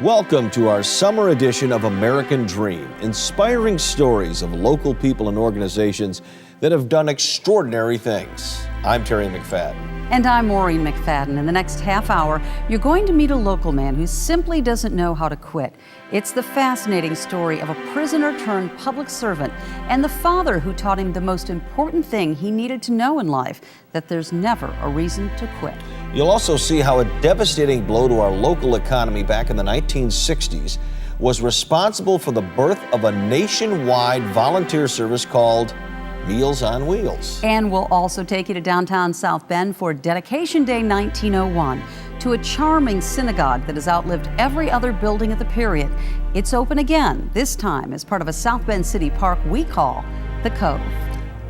Welcome to our summer edition of American Dream, inspiring stories of local people and organizations that have done extraordinary things. I'm Terry McFadden. And I'm Maureen McFadden. In the next half hour, you're going to meet a local man who simply doesn't know how to quit. It's the fascinating story of a prisoner turned public servant and the father who taught him the most important thing he needed to know in life, that there's never a reason to quit. You'll also see how a devastating blow to our local economy back in the 1960s was responsible for the birth of a nationwide volunteer service called Meals on Wheels. And we'll also take you to downtown South Bend for Dedication Day 1901, to a charming synagogue that has outlived every other building of the period. It's open again, this time as part of a South Bend City Park we call The Cove.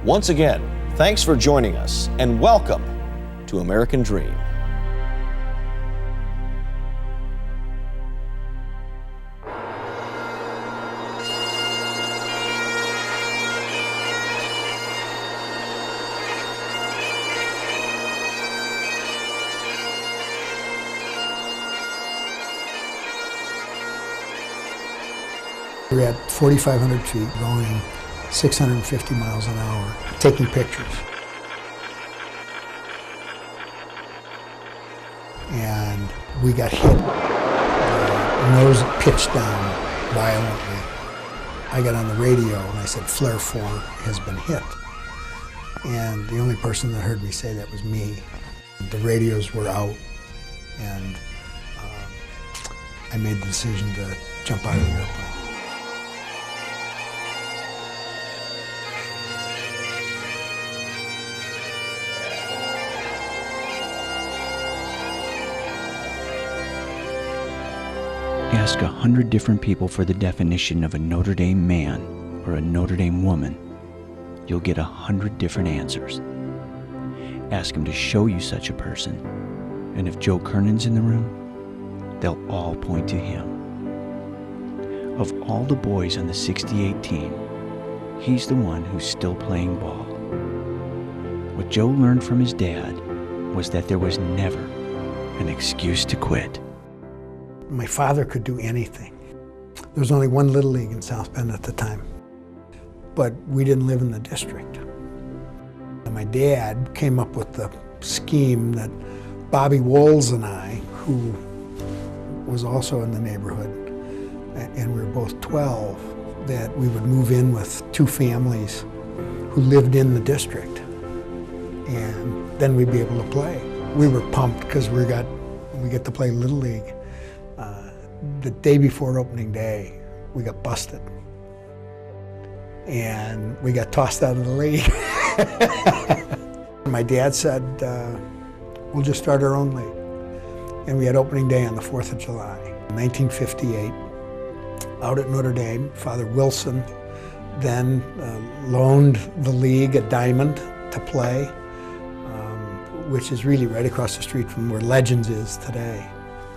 Once again, thanks for joining us and welcome to American Dream. We're at 4,500 feet, going 650 miles an hour, taking pictures. And we got hit. The nose pitched down violently. I got on the radio and I said, "Flare 4 has been hit." And the only person that heard me say that was me. The radios were out, and I made the decision to jump out of the airplane. Ask 100 different people for the definition of a Notre Dame man or a Notre Dame woman. You'll get 100 different answers. Ask them to show you such a person, and if Joe Kernan's in the room, they'll all point to him. Of all the boys on the 68 team, he's the one who's still playing ball. What Joe learned from his dad was that there was never an excuse to quit. My father could do anything. There was only one Little League in South Bend at the time, but we didn't live in the district. And my dad came up with the scheme that Bobby Wolz and I, who was also in the neighborhood, and we were both 12, that we would move in with two families who lived in the district, and then we'd be able to play. We were pumped because we get to play Little League. The day before opening day, we got busted. And we got tossed out of the league. My dad said, we'll just start our own league. And we had opening day on the 4th of July, 1958. Out at Notre Dame, Father Wilson then loaned the league a diamond to play, which is really right across the street from where Legends is today.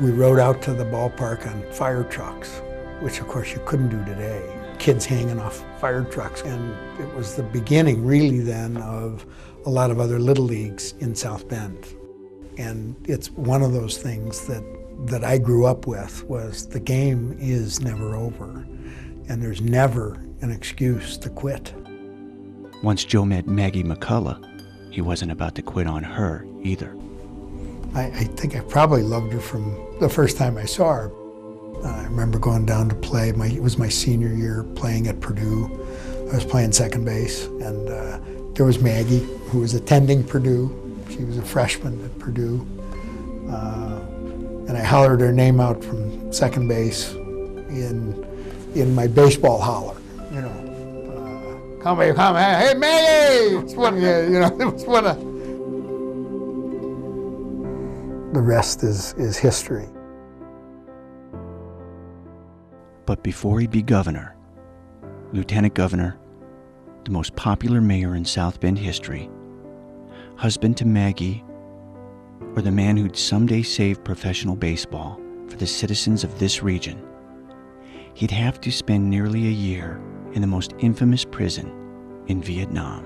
We rode out to the ballpark on fire trucks, which of course you couldn't do today. Kids hanging off fire trucks. And it was the beginning really then of a lot of other Little Leagues in South Bend. And it's one of those things that I grew up with, was the game is never over. And there's never an excuse to quit. Once Joe met Maggie McCullough, he wasn't about to quit on her either. I think I probably loved her from the first time I saw her. I remember going down to play, it was my senior year playing at Purdue. I was playing second base, and there was Maggie, who was attending Purdue. She was a freshman at Purdue. And I hollered her name out from second base in my baseball holler, you know. Come, hey Maggie! It was one of, the rest is history. But before he'd be governor, lieutenant governor, the most popular mayor in South Bend history, husband to Maggie, or the man who'd someday save professional baseball for the citizens of this region, he'd have to spend nearly a year in the most infamous prison in Vietnam.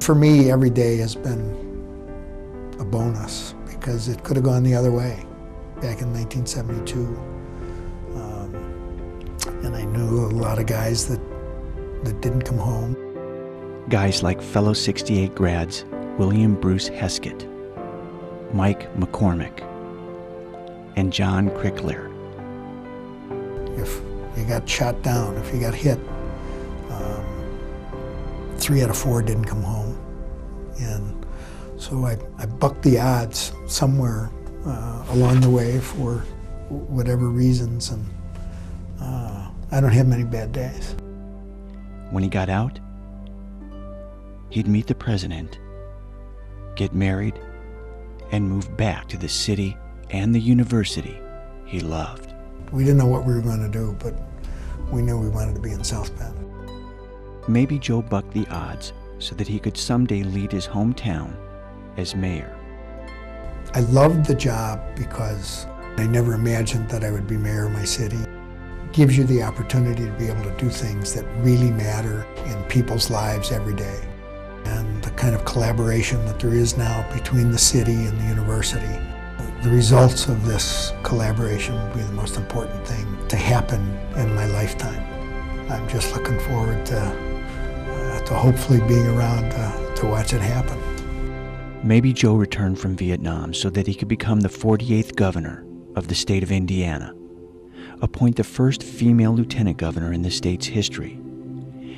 For me, every day has been a bonus, because it could have gone the other way back in 1972. I knew a lot of guys that didn't come home. Guys like fellow 68 grads William Bruce Heskett, Mike McCormick, and John Crickler. If you got shot down, if you got hit, 3 out of 4 didn't come home. And so I bucked the odds somewhere along the way for whatever reasons, and I don't have many bad days. When he got out, he'd meet the president, get married, and move back to the city and the university he loved. We didn't know what we were going to do, but we knew we wanted to be in South Bend. Maybe Joe bucked the odds so that he could someday lead his hometown as mayor. I loved the job because I never imagined that I would be mayor of my city. It gives you the opportunity to be able to do things that really matter in people's lives every day. And the kind of collaboration that there is now between the city and the university, the results of this collaboration will be the most important thing to happen in my lifetime. I'm just looking forward to hopefully being around to watch it happen. Maybe Joe returned from Vietnam so that he could become the 48th governor of the state of Indiana, appoint the first female lieutenant governor in the state's history,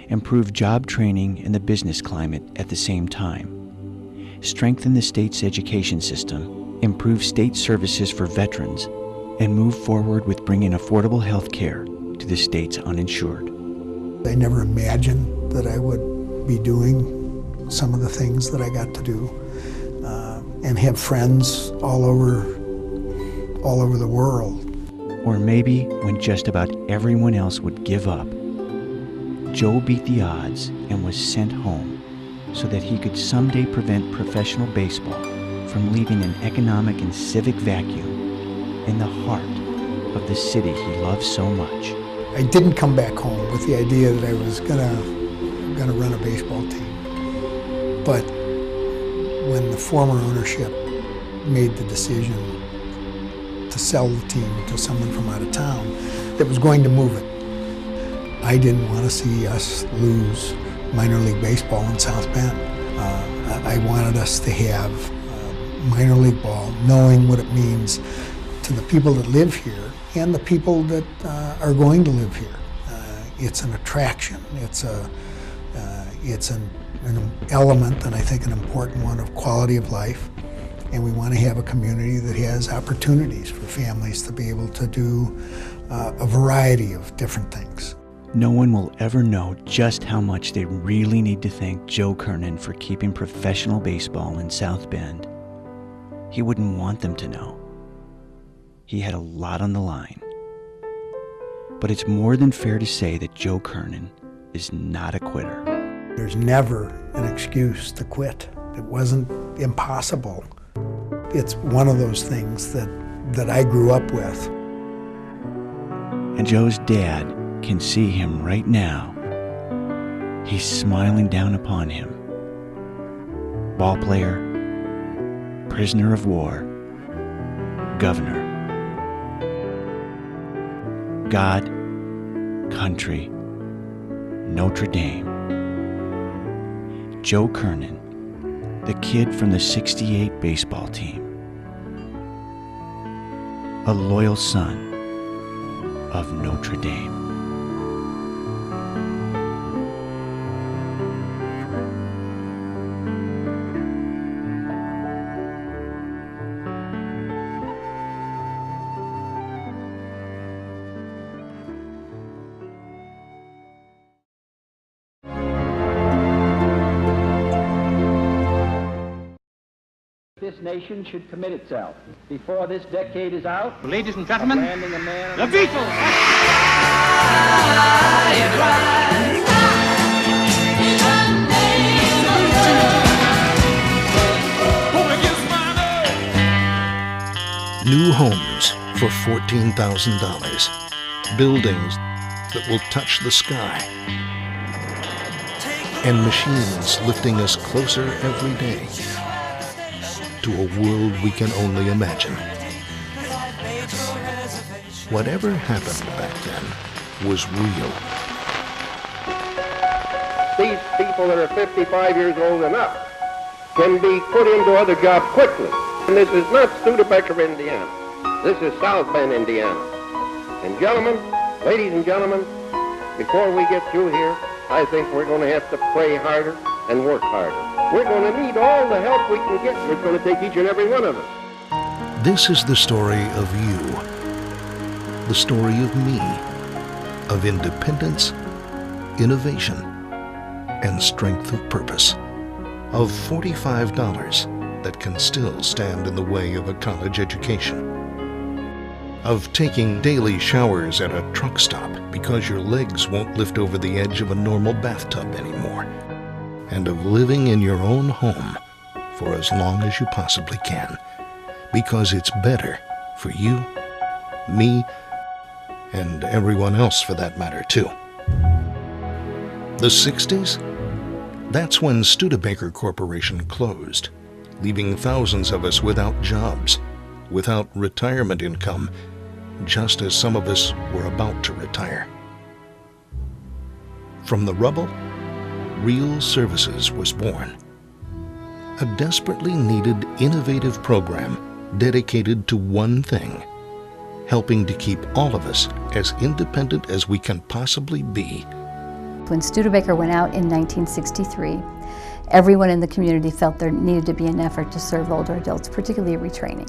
improve job training and the business climate at the same time, strengthen the state's education system, improve state services for veterans, and move forward with bringing affordable health care to the state's uninsured. I never imagined that I would be doing some of the things that I got to do, and have friends all over the world. Or maybe when just about everyone else would give up, Joe beat the odds and was sent home so that he could someday prevent professional baseball from leaving an economic and civic vacuum in the heart of the city he loved so much. I didn't come back home with the idea that I was gonna run a baseball team. But when the former ownership made the decision to sell the team to someone from out of town that was going to move it, I didn't want to see us lose minor league baseball in South Bend. I wanted us to have minor league ball, knowing what it means to the people that live here and the people that are going to live here. It's an attraction. It's an element, and I think an important one, of quality of life. And we want to have a community that has opportunities for families to be able to do a variety of different things. No one will ever know just how much they really need to thank Joe Kernan for keeping professional baseball in South Bend. He wouldn't want them to know. He had a lot on the line. But it's more than fair to say that Joe Kernan is not a quitter. There's never an excuse to quit. It wasn't impossible. It's one of those things that I grew up with. And Joe's dad can see him right now. He's smiling down upon him. Ball player, prisoner of war, governor. God, country, Notre Dame. Joe Kernan, the kid from the '68 baseball team. A loyal son of Notre Dame. This nation should commit itself before this decade is out. Ladies and gentlemen, landing a man the Beatles. New homes for $14,000. Buildings that will touch the sky. And machines lifting us closer every day to a world we can only imagine. Whatever happened back then was real. These people that are 55 years old and up can be put into other jobs quickly. And this is not Studebaker, Indiana. This is South Bend, Indiana. And gentlemen, ladies and gentlemen, before we get through here, I think we're going to have to pray harder and work harder. We're going to need all the help we can get. It's going to take each and every one of us. This is the story of you, the story of me, of independence, innovation, and strength of purpose, of $45 that can still stand in the way of a college education, of taking daily showers at a truck stop because your legs won't lift over the edge of a normal bathtub anymore, and of living in your own home for as long as you possibly can, because it's better for you, me, and everyone else for that matter too. The 60s? That's when Studebaker Corporation closed, leaving thousands of us without jobs, without retirement income, just as some of us were about to retire. From the rubble, Real Services was born. A desperately needed innovative program dedicated to one thing: helping to keep all of us as independent as we can possibly be. When Studebaker went out in 1963, everyone in the community felt there needed to be an effort to serve older adults, particularly retraining.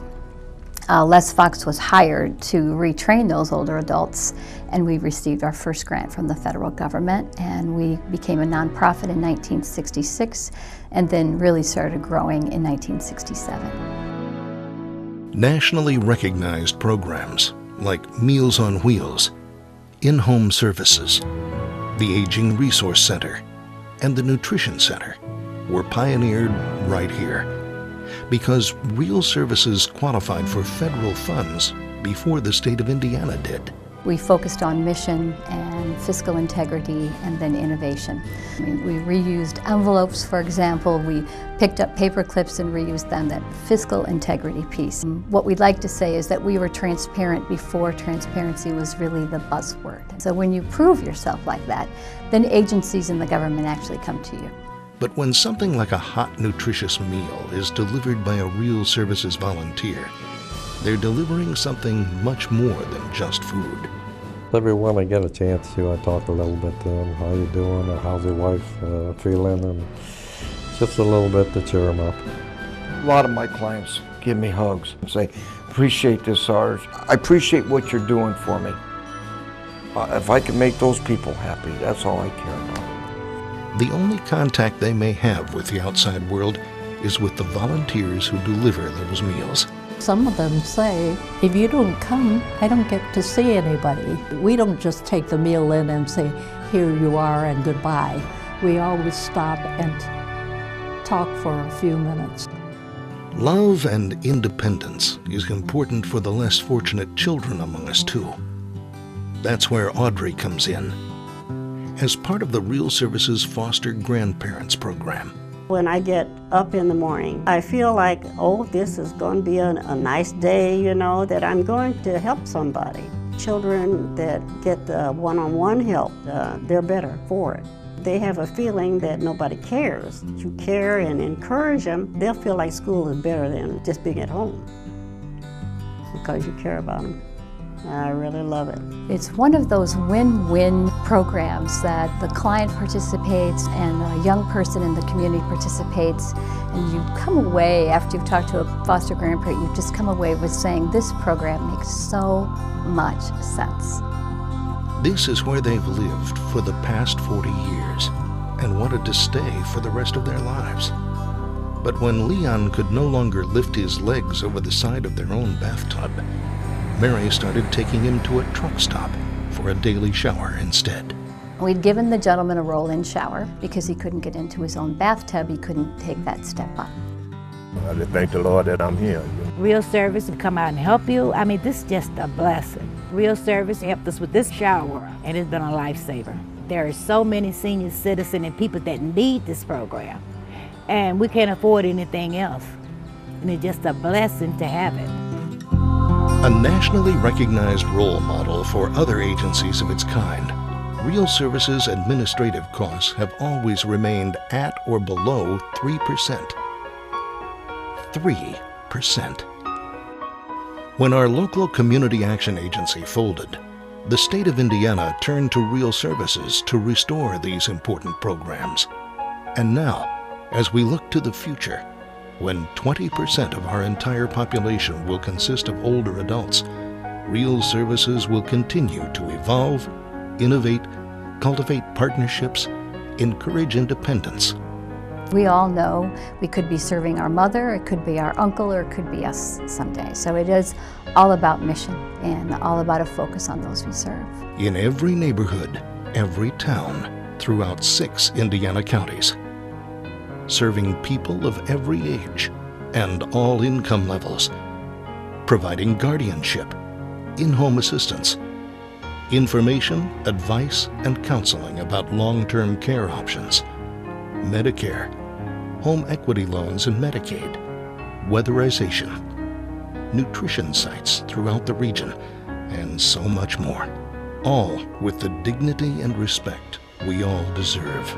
Les Fox was hired to retrain those older adults, and we received our first grant from the federal government, and we became a nonprofit in 1966, and then really started growing in 1967. Nationally recognized programs like Meals on Wheels, in-home services, the Aging Resource Center, and the Nutrition Center were pioneered right here, because Real Services qualified for federal funds before the state of Indiana did. We focused on mission and fiscal integrity and then innovation. We reused envelopes, for example. We picked up paper clips and reused them, that fiscal integrity piece. What we'd like to say is that we were transparent before transparency was really the buzzword. So when you prove yourself like that, then agencies in the government actually come to you. But when something like a hot, nutritious meal is delivered by a Real Services volunteer, they're delivering something much more than just food. Everyone I get a chance to, I talk a little bit to them. How you doing? Or how's your wife feeling? And just a little bit to cheer them up. A lot of my clients give me hugs and say, appreciate this, Sarge. I appreciate what you're doing for me. If I can make those people happy, that's all I care about. The only contact they may have with the outside world is with the volunteers who deliver those meals. Some of them say, if you don't come, I don't get to see anybody. We don't just take the meal in and say, here you are and goodbye. We always stop and talk for a few minutes. Love and independence is important for the less fortunate children among us too. That's where Audrey comes in, as part of the Real Services Foster Grandparents Program. When I get up in the morning, I feel like, oh, this is going to be a nice day, you know, that I'm going to help somebody. Children that get the one-on-one help, they're better for it. They have a feeling that nobody cares. If you care and encourage them, they'll feel like school is better than just being at home because you care about them. I really love it. It's one of those win-win programs that the client participates and a young person in the community participates, and you come away, after you've talked to a foster grandparent, you just come away with saying, this program makes so much sense. This is where they've lived for the past 40 years and wanted to stay for the rest of their lives. But when Leon could no longer lift his legs over the side of their own bathtub, Mary started taking him to a truck stop for a daily shower instead. We'd given the gentleman a roll-in shower because he couldn't get into his own bathtub. He couldn't take that step up. I just thank the Lord that I'm here. Real Service to come out and help you. I mean, this is just a blessing. Real Service helped us with this shower, and it's been a lifesaver. There are so many senior citizens and people that need this program, and we can't afford anything else. And it's just a blessing to have it. A nationally recognized role model for other agencies of its kind, Real Services administrative costs have always remained at or below 3%. 3%. When our local community action agency folded, the state of Indiana turned to Real Services to restore these important programs. And now, as we look to the future, when 20% of our entire population will consist of older adults, Real Services will continue to evolve, innovate, cultivate partnerships, encourage independence. We all know we could be serving our mother, it could be our uncle, or it could be us someday. So it is all about mission and all about a focus on those we serve. In every neighborhood, every town, throughout 6 Indiana counties, serving people of every age and all income levels, providing guardianship, in-home assistance, information, advice, and counseling about long-term care options, Medicare, home equity loans and Medicaid, weatherization, nutrition sites throughout the region, and so much more, all with the dignity and respect we all deserve.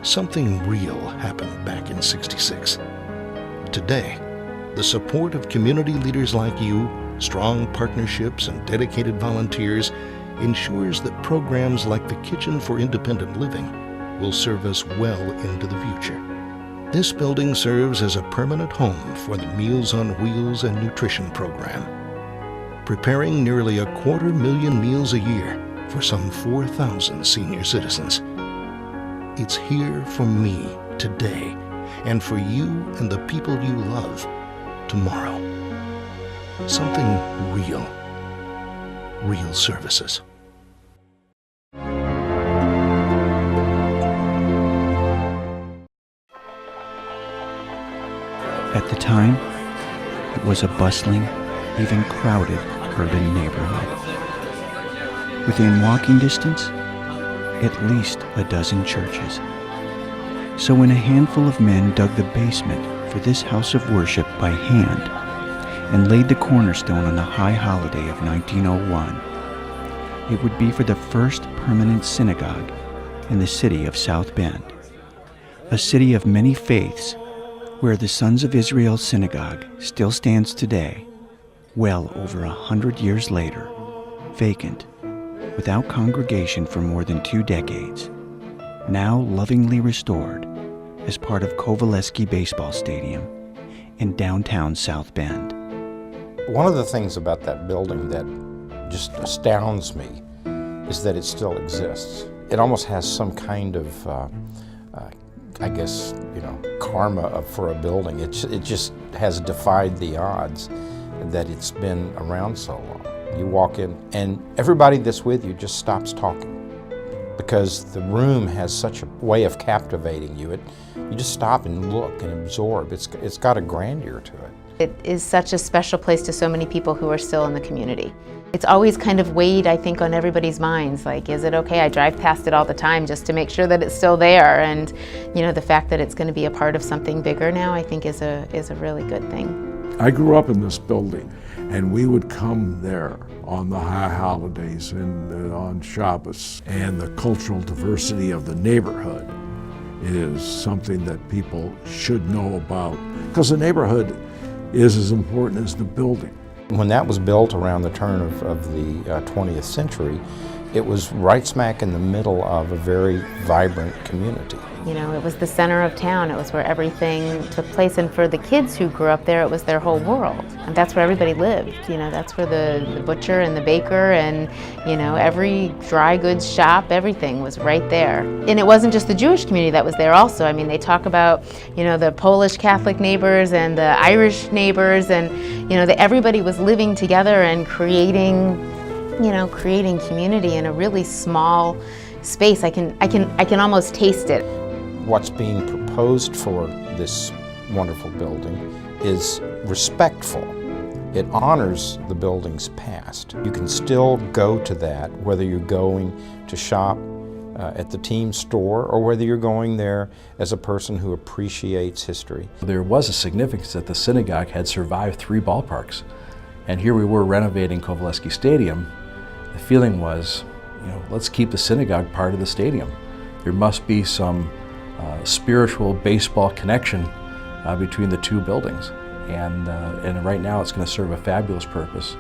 Something real happened back in '66. Today, the support of community leaders like you, strong partnerships, and dedicated volunteers ensures that programs like the Kitchen for Independent Living will serve us well into the future. This building serves as a permanent home for the Meals on Wheels and Nutrition program, preparing nearly 250,000 meals a year for some 4,000 senior citizens. It's here for me today, and for you and the people you love tomorrow. Something real. Real Services. At the time, it was a bustling, even crowded urban neighborhood. Within walking distance, at least a dozen churches. So when a handful of men dug the basement for this house of worship by hand and laid the cornerstone on the high holiday of 1901, it would be for the first permanent synagogue in the city of South Bend, a city of many faiths where the Sons of Israel Synagogue still stands today, well over 100 years later, vacant, without congregation for more than 2 decades, now lovingly restored as part of Coveleski Baseball Stadium in downtown South Bend. One of the things about that building that just astounds me is that it still exists. It almost has some kind of I guess, karma for a building. It just has defied the odds that it's been around so long. You walk in and everybody that's with you just stops talking because the room has such a way of captivating you. You just stop and look and absorb. It's got a grandeur to it. It is such a special place to so many people who are still in the community. It's always kind of weighed, I think, on everybody's minds, like, is it okay? I drive past it all the time just to make sure that it's still there, and the fact that it's going to be a part of something bigger now, I think is a really good thing. I grew up in this building, and we would come there on the high holidays and on Shabbos, and the cultural diversity of the neighborhood is something that people should know about, because the neighborhood is as important as the building. When that was built around the turn of the 20th century, it was right smack in the middle of a very vibrant community. It was the center of town. It was where everything took place. And for the kids who grew up there, it was their whole world. And that's where everybody lived. That's where the butcher and the baker and, every dry goods shop, everything was right there. And it wasn't just the Jewish community that was there also. I mean, they talk about, the Polish Catholic neighbors and the Irish neighbors, and, that everybody was living together and creating community in a really small space. I can almost taste it. What's being proposed for this wonderful building is respectful. It honors the building's past. You can still go to that, whether you're going to shop at the team store or whether you're going there as a person who appreciates history. There was a significance that the synagogue had survived 3 ballparks. And here we were renovating Kovaleski Stadium. The feeling was, let's keep the synagogue part of the stadium. There must be some spiritual baseball connection between the two buildings. And right now it's going to serve a fabulous purpose.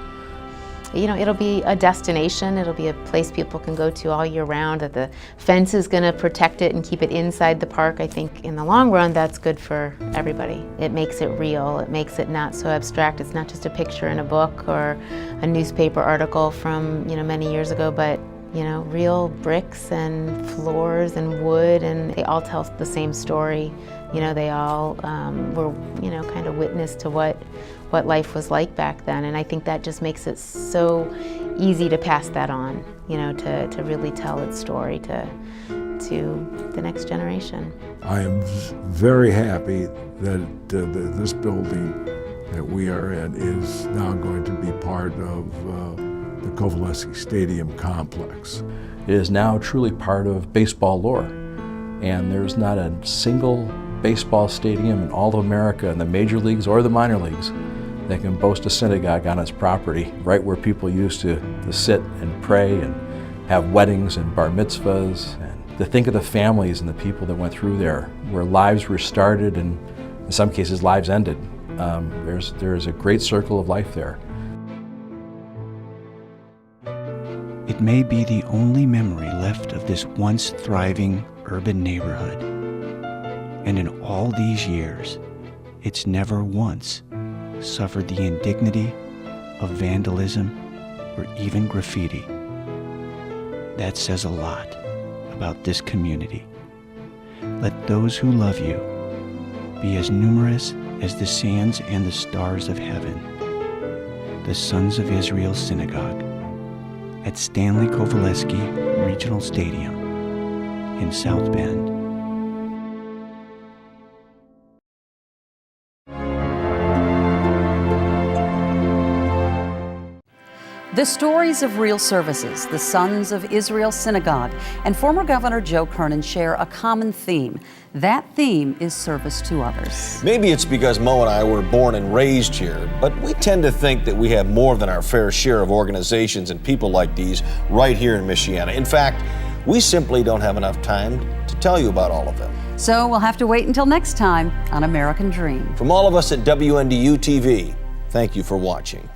It'll be a destination, it'll be a place people can go to all year round, that the fence is going to protect it and keep it inside the park. I think in the long run that's good for everybody. It makes it real, it makes it not so abstract. It's not just a picture in a book or a newspaper article from many years ago, but real bricks and floors and wood, and they all tell the same story. They all were kind of witness to what life was like back then, and I think that just makes it so easy to pass that on, to really tell its story to the next generation. I am very happy that this building that we are in is now going to be part of the Kovaleski Stadium complex. It is now truly part of baseball lore, and there's not a single baseball stadium in all of America, in the major leagues or the minor leagues, that can boast a synagogue on its property, right where people used to sit and pray and have weddings and bar mitzvahs. And to think of the families and the people that went through there, where lives were started and in some cases lives ended. There's a great circle of life there. It may be the only memory left of this once thriving urban neighborhood. And in all these years, it's never once suffered the indignity of vandalism or even graffiti. That says a lot about this community. Let those who love you be as numerous as the sands and the stars of heaven. The Sons of Israel Synagogue at Stanley Kovaleski Regional Stadium in South Bend. The stories of real services, the Sons of Israel Synagogue, and former Governor Joe Kernan share a common theme. That theme is service to others. Maybe it's because Mo and I were born and raised here, but we tend to think that we have more than our fair share of organizations and people like these right here in Michiana. In fact, we simply don't have enough time to tell you about all of them. So we'll have to wait until next time on American Dream. From all of us at WNDU-TV, thank you for watching.